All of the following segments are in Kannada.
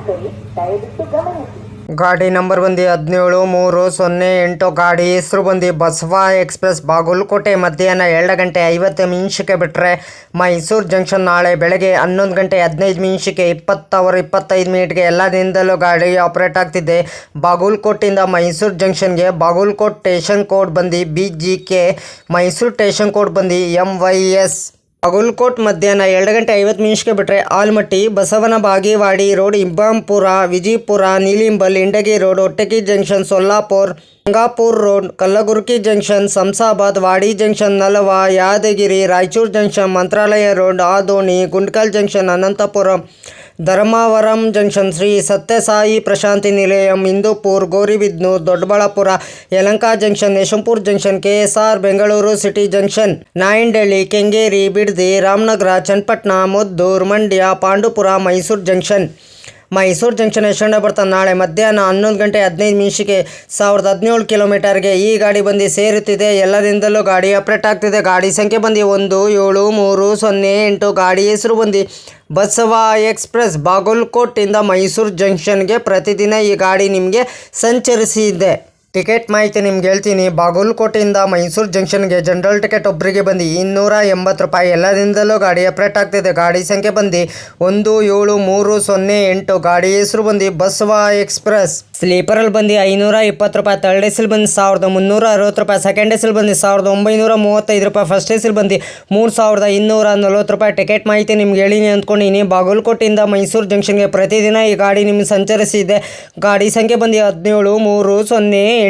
ಮಾಲೀಕರು ದಯವಿಟ್ಟು ಗಮನಿಸಿ. ಗಾಡಿ ನಂಬರ್ ಬಂದು 17308. ಗಾಡಿ ಹೆಸರು ಬಂದು ಬಸವ ಎಕ್ಸ್ಪ್ರೆಸ್. ಬಾಗಲಕೋಟೆ ಮಧ್ಯಾಹ್ನ 2:50 ಬಿಟ್ಟರೆ ಮೈಸೂರು ಜಂಕ್ಷನ್ ನಾಳೆ ಬೆಳಗ್ಗೆ 11:15 20:25 ಎಲ್ಲ ದಿನದಲ್ಲೂ ಗಾಡಿ ಆಪರೇಟ್ ಆಗ್ತಿದೆ. ಬಾಗಲಕೋಟೆಯಿಂದ ಮೈಸೂರು ಜಂಕ್ಷನ್ಗೆ ಬಾಗಲಕೋಟೆ ಸ್ಟೇಷನ್ ಕೋಡ್ ಬಂದು BGK, ಮೈಸೂರು ಸ್ಟೇಷನ್ ಕೋಡ್ ಬಂದು MYS. ಬಾಗಲಕೋಟೆ ಮಧ್ಯಾಹ್ನ 2:50 ಬಿಟ್ಟರೆ Almatti, Basavana Bagewadi road, Ibbampur, Vijayapura, Nilimbal, Indi road, Hotgi junction, Solapur, Gangapur road, Kalaburagi junction, Shahabad, Wadi junction, Nalwar, Yadgir, Raichur junction, Mantralayam road, Adoni, Guntakal junction, Anantapur, Dharmavaram junction, Sri Sathya Sai Prashanti Nilayam, Hindupur, Gauribidanur, Doddaballapura, Yelahanka junction, Yeshwantpur junction, KSR, Bengaluru city junction, Nayandahalli, Kengeri, Bidadi, Ramanagara, Channapatna, Muddur, Mandya, Pandupura, Mysuru junction. Mysuru junction ಎಷ್ಟು ಬರ್ತಾನೆ ನಾಳೆ ಮಧ್ಯಾಹ್ನ 11:15 1017 ಕಿಲೋಮೀಟರ್ಗೆ ಈ ಗಾಡಿ ಬಂದು ಸೇರುತ್ತಿದೆ. ಎಲ್ಲ ದಿನದಲ್ಲೂ ಗಾಡಿ ಆಪ್ರೇಟ್ ಆಗ್ತಿದೆ. ಗಾಡಿ ಸಂಖ್ಯೆ ಬಂದು 17308. ಗಾಡಿ ಹೆಸರು ಬಂದು ಬಸವ ಎಕ್ಸ್ಪ್ರೆಸ್. ಬಾಗಲಕೋಟೆಯಿಂದ ಮೈಸೂರು ಜಂಕ್ಷನ್ಗೆ ಪ್ರತಿದಿನ ಈ ಗಾಡಿ ನಿಮಗೆ ಸಂಚರಿಸಿದೆ. ಟಿಕೆಟ್ ಮಾಹಿತಿ ನಿಮ್ಗೆ ಹೇಳ್ತೀನಿ. ಬಾಗಲಕೋಟೆಯಿಂದ ಮೈಸೂರು ಜಂಕ್ಷನ್ಗೆ ಜನರಲ್ ಟಿಕೆಟ್ ಒಬ್ಬರಿಗೆ ಬಂದು 280 ಎಲ್ಲ ದಿನದಲ್ಲೂ ಗಾಡಿ ಆಪ್ರೇಟ್ ಆಗ್ತಿದೆ. ಗಾಡಿ ಸಂಖ್ಯೆ ಬಂದು 17308. ಗಾಡಿ ಹೆಸರು ಬಂದು ಬಸವ ಎಕ್ಸ್ಪ್ರೆಸ್. ಸ್ಲೀಪರಲ್ಲಿ ಬಂದು 520 ಥರ್ಡ್ ಎಸಿಲ್ ಬಂದು 1360 ಸೆಕೆಂಡ್ ಎಸಿಲ್ ಬಂದು 1935 ಫಸ್ಟ್ ಎಸಿಲ್ ಬಂದು 3240 ಟಿಕೆಟ್ ಮಾಹಿತಿ ನಿಮ್ಗೆ ಹೇಳಿನಿ ಅಂದ್ಕೊಂಡಿನಿ. ಬಾಗಲಕೋಟೆಯಿಂದ ಮೈಸೂರು ಜಂಕ್ಷನ್ಗೆ ಪ್ರತಿದಿನ ಈ ಗಾಡಿ ನಿಮ್ಗೆ ಸಂಚರಿಸಿದೆ. ಗಾಡಿ ಸಂಖ್ಯೆ ಬಂದು 17308.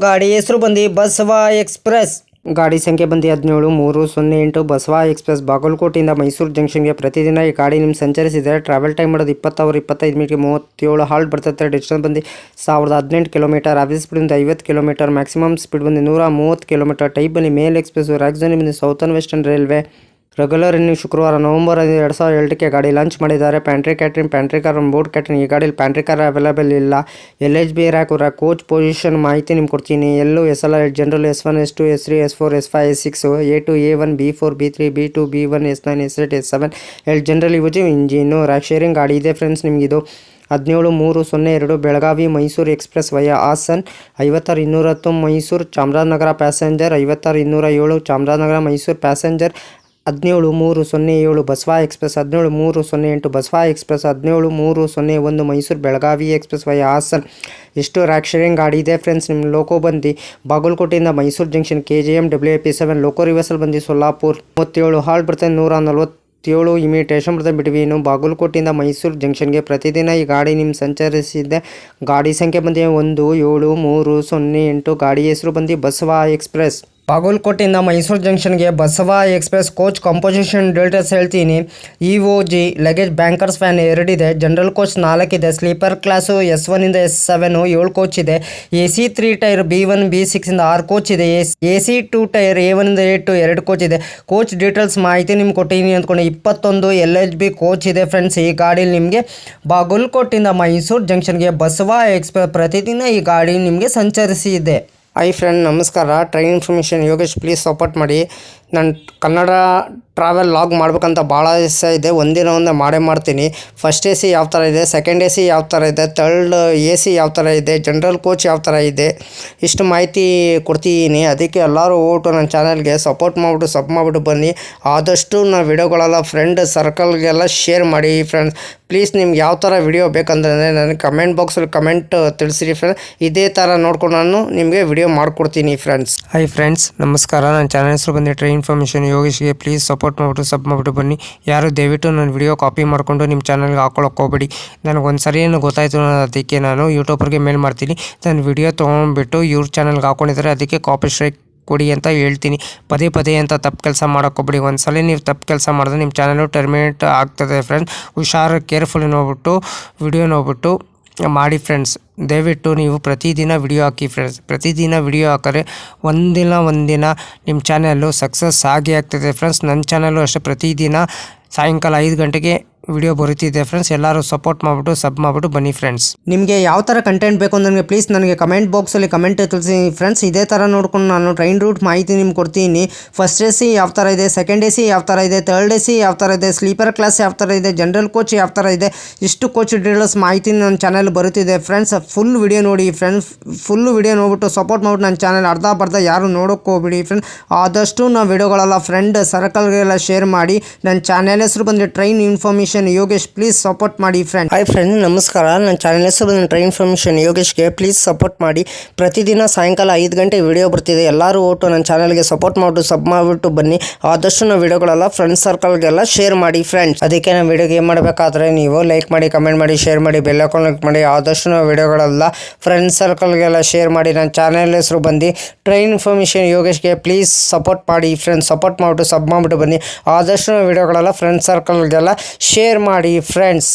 ಗಾಡಿ ಹೆಸರು ಬಂದು ಬಸವ ಎಕ್ಸ್ಪ್ರೆಸ್. ಗಾಡಿ ಸಂಖ್ಯೆ ಬಂದು 17308 ಬಸವ ಎಕ್ಸ್ಪ್ರೆಸ್. ಬಾಗಲಕೋಟೆಯಿಂದ ಮೈಸೂರು ಜಂಕ್ಷನ್ಗೆ ಪ್ರತಿದಿನ ಈ ಗಾಡಿ ನಿಮ್ಗೆ ಸಂಚರಿಸಿದರೆ ಟ್ರಾವೆಲ್ ಟೈಮ್ ಮಾಡೋದು 20:25 37 ಹಾಲ್ಟ್ ಬರ್ತದೆ. ಡಿಸ್ಟೆನ್ಸ್ ಬಂದು 1018 ಕಿಲೋಮೀಟರ್. ಆವರೇಜ್ ಸ್ಪೀಡ್ ಬಂದು 50 ಕಿಲೋಮೀಟರ್. ಮ್ಯಾಕ್ಸಿಮಮ್ ಸ್ಪೀಡ್ ಬಂದು 130 ಕಿಲೋಮೀಟರ್. ಟೈಪ್ ಬಂದು ಮೇಲ್ ಎಕ್ಸ್ಪ್ರೆಸ್. ರಾಜಧಾನಿ ಬಂದು ಸೌತರ್ನ್ ವೆಸ್ಟರ್ನ್ ರೈಲ್ವೆ. ರೆಗ್ಯುಲರ್ ಇನ್ನು ಶುಕ್ರವಾರ ನವೆಂಬರ್ 2007 ಗಾಡಿ ಲಾಂಚ್ ಮಾಡಿದ್ದಾರೆ. Pantry catering, pantry car, board catering. ಈ ಗಾಡಿಯಲ್ಲಿ ಪ್ಯಾಂಟ್ರಿ ಕಾರ್ ಅವೈಲೇಬಲ್ ಇಲ್ಲ. LHB ರ್ಯಾಕ್ ಕೋಚ್ ಪೊಸಿಷನ್ ಮಾಹಿತಿ ನಿಮ್ಗೆ ಕೊಡ್ತೀನಿ. ಎಲ್ಲೂ SLR general S1 S2 S3 S4 S5 S6 A2 A1 B4 B3 B2 B1 S9 S8 S7 general use engine. Rake sharing ಗಾಡಿ ಇದೆ ಫ್ರೆಂಡ್ಸ್. ನಿಮಗಿದು 17302 Belagavi Mysuru express via Hassan. 56210 Mysuru Chamarajanagar passenger. 56207 Chamarajanagar Mysuru passenger. 17307 Basava express. 17308 Basava express. 17301 Mysuru Belagavi express via Hassan. ಎಷ್ಟು ರ್ಯಾಕ್ ಶೇರಿಂಗ್ ಗಾಡಿ ಇದೆ ಫ್ರೆಂಡ್ಸ್. ನಿಮ್ಮ ಲೋಕೋ ಬಂದು ಬಾಗಲಕೋಟೆಯಿಂದ Mysuru junction KJM WAP7. Loco reversal ಬಂದು ಸೊಲ್ಲಾಪುರ್. 37 ಹಾಲ್ಟ್ ಬರ್ತದೆ. 147 ಇಮಿಟೇಷನ್ ಬರ್ತದೆ ಬಿಟ್ವೀನು. ಬಾಗಲಕೋಟೆಯಿಂದ ಮೈಸೂರು ಜಂಕ್ಷನ್ಗೆ ಪ್ರತಿದಿನ ಈ ಗಾಡಿ ನಿಮ್ಮ ಸಂಚರಿಸಿದೆ. ಗಾಡಿ ಸಂಖ್ಯೆ ಬಂದು 17308. ಗಾಡಿ ಹೆಸರು ಬಂದು ಬಸವ ಎಕ್ಸ್ಪ್ರೆಸ್. ಬಾಗಲಕೋಟೆಯಿಂದ ಮೈಸೂರು ಜಂಕ್ಷನ್ಗೆ Basava express coach composition details ಹೇಳ್ತೀನಿ. EOG ಲಗೇಜ್ ಬ್ಯಾಂಕರ್ಸ್ ಫ್ಯಾನ್ 2 ಇದೆ. ಜನರಲ್ ಕೋಚ್ 4 ಇದೆ. ಸ್ಲೀಪರ್ ಕ್ಲಾಸು S1 ಇಂದ S7 7 ಕೋಚ್ ಇದೆ. AC 3 ಟೈರ್ B1 B6 ಇಂದ 6 ಕೋಚ್ ಇದೆ. AC 2 ಟೈರ್ A1 ಇಂದ A2 2 ಕೋಚ್ ಇದೆ. ಕೋಚ್ ಡೀಟೇಲ್ಸ್ ಮಾಹಿತಿ ನಿಮ್ಗೆ ಕೊಟ್ಟಿದ್ದೀನಿ ಅಂದ್ಕೊಂಡು 21 LHB ಕೋಚ್ ಇದೆ ಫ್ರೆಂಡ್ಸ್. ಈ ಗಾಡೀಲಿ ನಿಮಗೆ ಬಾಗಲಕೋಟೆಯಿಂದ ಮೈಸೂರು ಜಂಕ್ಷನ್ಗೆ ಬಸವ ಎಕ್ಸ್ಪ್ರೆಸ್ ಪ್ರತಿದಿನ ಈ ಗಾಡಿ ನಿಮಗೆ ಸಂಚರಿಸಿದೆ. ಹಾಯ್ ಫ್ರೆಂಡ್, ನಮಸ್ಕಾರ. Train information Yogesh. Please support ಮಾಡಿ. ನಾನು ಕನ್ನಡ ಟ್ರಾವೆಲ್ ಲಾಗ್ ಮಾಡ್ಬೇಕಂತ ಭಾಳ ಇಷ್ಟ ಇದೆ. ಒಂದಿನ ಮಾಡೇ ಮಾಡ್ತೀನಿ. ಫಸ್ಟ್ AC ಯಾವ ಥರ ಇದೆ, ಸೆಕೆಂಡ್ AC ಯಾವ ಥರ ಇದೆ, ಥರ್ಡ್ AC ಯಾವ ಥರ ಇದೆ, ಜನರಲ್ ಕೋಚ್ ಯಾವ ಥರ ಇದೆ, ಇಷ್ಟು ಮಾಹಿತಿ ಕೊಡ್ತಿದ್ದೀನಿ. ಅದಕ್ಕೆ ಎಲ್ಲರೂ ಹೋಗ್ಬಿಟ್ಟು ನನ್ನ ಚಾನಲ್ಗೆ ಸಪೋರ್ಟ್ ಮಾಡಿಬಿಟ್ಟು ಮಾಡಿಬಿಟ್ಟು ಬನ್ನಿ. ಆದಷ್ಟು ನಾನು ವಿಡಿಯೋಗಳೆಲ್ಲ ಫ್ರೆಂಡ್ ಸರ್ಕಲ್ಗೆಲ್ಲ ಶೇರ್ ಮಾಡಿ ಫ್ರೆಂಡ್ಸ್. ಪ್ಲೀಸ್ ನಿಮ್ಗೆ ಯಾವ ಥರ ವಿಡಿಯೋ ಬೇಕಂದ್ರೆ ನನಗೆ ಕಮೆಂಟ್ ಬಾಕ್ಸಲ್ಲಿ ಕಮೆಂಟ್ ತಿಳಿಸಿರಿ ಫ್ರೆಂಡ್ಸ್. ಇದೇ ಥರ ನೋಡ್ಕೊಂಡು ನಾನು ನಿಮಗೆ ವಿಡಿಯೋ ಮಾಡಿಕೊಡ್ತೀನಿ ಫ್ರೆಂಡ್ಸ್. ಹಾಯ್ ಫ್ರೆಂಡ್ಸ್, ನಮಸ್ಕಾರ. ನನ್ನ ಚಾನಲ್ ಹೆಸರು ಬಂದು ಟ್ರೈನ್ ಇನ್ಫಾರ್ಮೇಷನ್ ಯೋಗೇಶ್ಗೆ. ಪ್ಲೀಸ್ ಸಪೋರ್ಟ್ ಮಾಡಿಬಿಟ್ಟು ಬನ್ನಿ. ಯಾರು ದಯವಿಟ್ಟು ನನ್ನ ವಿಡಿಯೋ ಕಾಪಿ ಮಾಡಿಕೊಂಡು ನಿಮ್ಮ ಚಾನಲ್ಗೆ ಹಾಕೊಳ್ಳೋಕೆ ಹೋಗ್ಬೇಡಿ. ನನಗೊಂದು ಸರಿ ಗೊತ್ತಾಯಿತು, ಅದಕ್ಕೆ ನಾನು ಯೂಟ್ಯೂಬರ್ಗೆ ಮೇಲ್ ಮಾಡ್ತೀನಿ. ನನ್ನ ವಿಡಿಯೋ ತೊಗೊಂಡ್ಬಿಟ್ಟು ಇವ್ರ ಚಾನಲ್ಗೆ ಹಾಕೊಂಡಿದ್ದಾರೆ, ಅದಕ್ಕೆ ಕಾಪಿ ಸ್ಟ್ರೈಕ್ ಕೊಡಿ ಅಂತ ಹೇಳ್ತೀನಿ. ಪದೇ ಅಂತ ತಪ್ಪು ಕೆಲಸ ಮಾಡೋಕ್ಕೋಗ್ಬೇಡಿ. ಒಂದ್ಸಲ ನೀವು ತಪ್ಪು ಕೆಲಸ ಮಾಡಿದ್ರೆ ನಿಮ್ಮ ಚಾನಲು ಟರ್ಮಿನೇಟ್ ಆಗ್ತದೆ ಫ್ರೆಂಡ್ಸ್. ಹುಷಾರು, ಕೇರ್ಫುಲ್ಲಿ ನೋಡ್ಬಿಟ್ಟು ವಿಡಿಯೋ ನೋಡ್ಬಿಟ್ಟು ಮಾಡಿ ಫ್ರೆಂಡ್ಸ್. ದಯವಿಟ್ಟು ನೀವು ಪ್ರತಿದಿನ ವಿಡಿಯೋ ಹಾಕಿ ಫ್ರೆಂಡ್ಸ್. ಪ್ರತಿದಿನ ವಿಡಿಯೋ ಹಾಕಿದ್ರೆ ಒಂದಿನ ನಿಮ್ಮ ಚಾನಲ್ಲು ಸಕ್ಸಸ್ ಆಗೇ ಆಗ್ತದೆ ಫ್ರೆಂಡ್ಸ್. ನನ್ನ ಚಾನಲ್ಲು ಅಷ್ಟೇ ಪ್ರತಿದಿನ ಸಾಯಂಕಾಲ 5 ಗಂಟೆಗೆ ವಿಡಿಯೋ ಬರುತ್ತಿದೆ ಫ್ರೆಂಡ್ಸ್. ಎಲ್ಲರೂ ಸಪೋರ್ಟ್ ಮಾಡಿಬಿಟ್ಟು ಸಬ್ ಮಾಡಿಬಿಟ್ಟು ಬನ್ನಿ ಫ್ರೆಂಡ್ಸ್. ನಿಮಗೆ ಯಾವ ಥರ ಕಂಟೆಂಟ್ ಬೇಕು ನನಗೆ ಪ್ಲೀಸ್ ನನಗೆ ಕಮೆಂಟ್ ಬಾಕ್ಸಲ್ಲಿ ಕಮೆಂಟ್ ತಿಳಿಸಿ ಫ್ರೆಂಡ್ಸ್. ಇದೇ ಥರ ನೋಡ್ಕೊಂಡು ನಾನು ಟ್ರೈನ್ ರೂಟ್ ಮಾಹಿತಿ ನಿಮ್ಗೆ ಕೊಡ್ತೀನಿ. ಫಸ್ಟ್ ಎ ಸಿ ಯಾವ ಥರ ಇದೆ, ಸೆಕೆಂಡ್ ಎ ಸಿ ಯಾವ ಥರ ಇದೆ, ಥರ್ಡ್ ಎ ಸಿ ಯಾವ ಥರ ಇದೆ, ಸ್ಲೀಪರ್ ಕ್ಲಾಸ್ ಯಾವ ಥರ ಇದೆ, ಜನರಲ್ ಕೋಚ್ ಯಾವ ಥರ ಇದೆ, ಇಷ್ಟು ಕೋಚ್ ಡೀಟೇಲ್ಸ್ ಮಾಹಿತಿ ನನ್ನ ಚಾನಲ್ ಬರುತ್ತಿದೆ ಫ್ರೆಂಡ್ಸ್. ಫುಲ್ ವಿಡಿಯೋ ನೋಡಿ ಫ್ರೆಂಡ್ಸ್. ಫುಲ್ ವಿಡಿಯೋ ನೋಡ್ಬಿಟ್ಟು ಸಪೋರ್ಟ್ ಮಾಡ್ಬಿಟ್ಟು ನನ್ನ ಚಾನಲ್ ಅರ್ಧ ಬರ್ಧ ಯಾರು ನೋಡೋಕ್ಕೆ ಹೋಗ್ಬಿಡಿ ಫ್ರೆಂಡ್. ಆದಷ್ಟು ನಾವು ವಿಡಿಯೋಗಳೆಲ್ಲ ಫ್ರೆಂಡ್ ಸರ್ಕಲ್ಗೆಲ್ಲ ಶೇರ್ ಮಾಡಿ. ನನ್ನ ಚಾನಲ್ ಹೆಸರು ಬಂದು train information Yogesh, please support ಮಾಡಿ ಫ್ರೆಂಡ್. ಹಾಯ್ ಫ್ರೆಂಡ್, ನಮಸ್ಕಾರ. ನನ್ನ ಚಾನಲ್ ಹೆಸರು ಬಂದು ಟ್ರೈನ್ ಇನ್ಫಾರ್ಮೇಷನ್ ಯೋಗೇಶ್ಗೆ ಪ್ಲೀಸ್ ಸಪೋರ್ಟ್ ಮಾಡಿ. ಪ್ರತಿದಿನ ಸಾಯಂಕಾಲ 5 ಗಂಟೆ ವಿಡಿಯೋ ಬರ್ತಿದೆ. ಎಲ್ಲರೂ ಒಟ್ಟು ನನ್ನ ಚಾನಲ್ಗೆ ಸಪೋರ್ಟ್ ಮಾಡಿಬಿಟ್ಟು ಸಬ್ ಮಾಡಿಬಿಟ್ಟು ಬನ್ನಿ. ಆದಷ್ಟು ನಾವು ವಿಡಿಯೋಗಳೆಲ್ಲ ಫ್ರೆಂಡ್ ಸರ್ಕಲ್ಗೆಲ್ಲ ಶೇರ್ ಮಾಡಿ ಫ್ರೆಂಡ್ಸ್. ಅದಕ್ಕೆ ನಾವು ವಿಡಿಯೋಗೆ ಏನು ಮಾಡಬೇಕಾದ್ರೆ ನೀವು ಲೈಕ್ ಮಾಡಿ, ಕಮೆಂಟ್ ಮಾಡಿ, ಶೇರ್ ಮಾಡಿ, ಬೆಲ್ ಐಕಾನ್ ಕ್ಲಿಕ್ ಮಾಡಿ. ಆದಷ್ಟು ನಾವು ವಿಡಿಯೋಗಳೆಲ್ಲ ಫ್ರೆಂಡ್ ಸರ್ಕಲ್ಗೆಲ್ಲ ಶೇರ್ ಮಾಡಿ. ನನ್ನ ಚಾನಲ್ ಹೆಸರು ಬಂದು ಟ್ರೈನ್ ಇನ್ಫಾರ್ಮೇಷನ್ ಯೋಗೇಶ್ಗೆ ಪ್ಲೀಸ್ ಸಪೋರ್ಟ್ ಮಾಡಿ ಫ್ರೆಂಡ್ಸ್. ಸಪೋರ್ಟ್ ಮಾಡಿಬಿಟ್ಟು ಸಬ್ ಮಾಡಿಬಿಟ್ಟು ಬನ್ನಿ. ಆದಷ್ಟು ವಿಡಿಯೋಗಳೆಲ್ಲ ಫ್ರೆಂಡ್ ಸರ್ಕಲ್ಗೆಲ್ಲ ಶೇರ್ ಮಾಡಿ ಫ್ರೆಂಡ್ಸ್.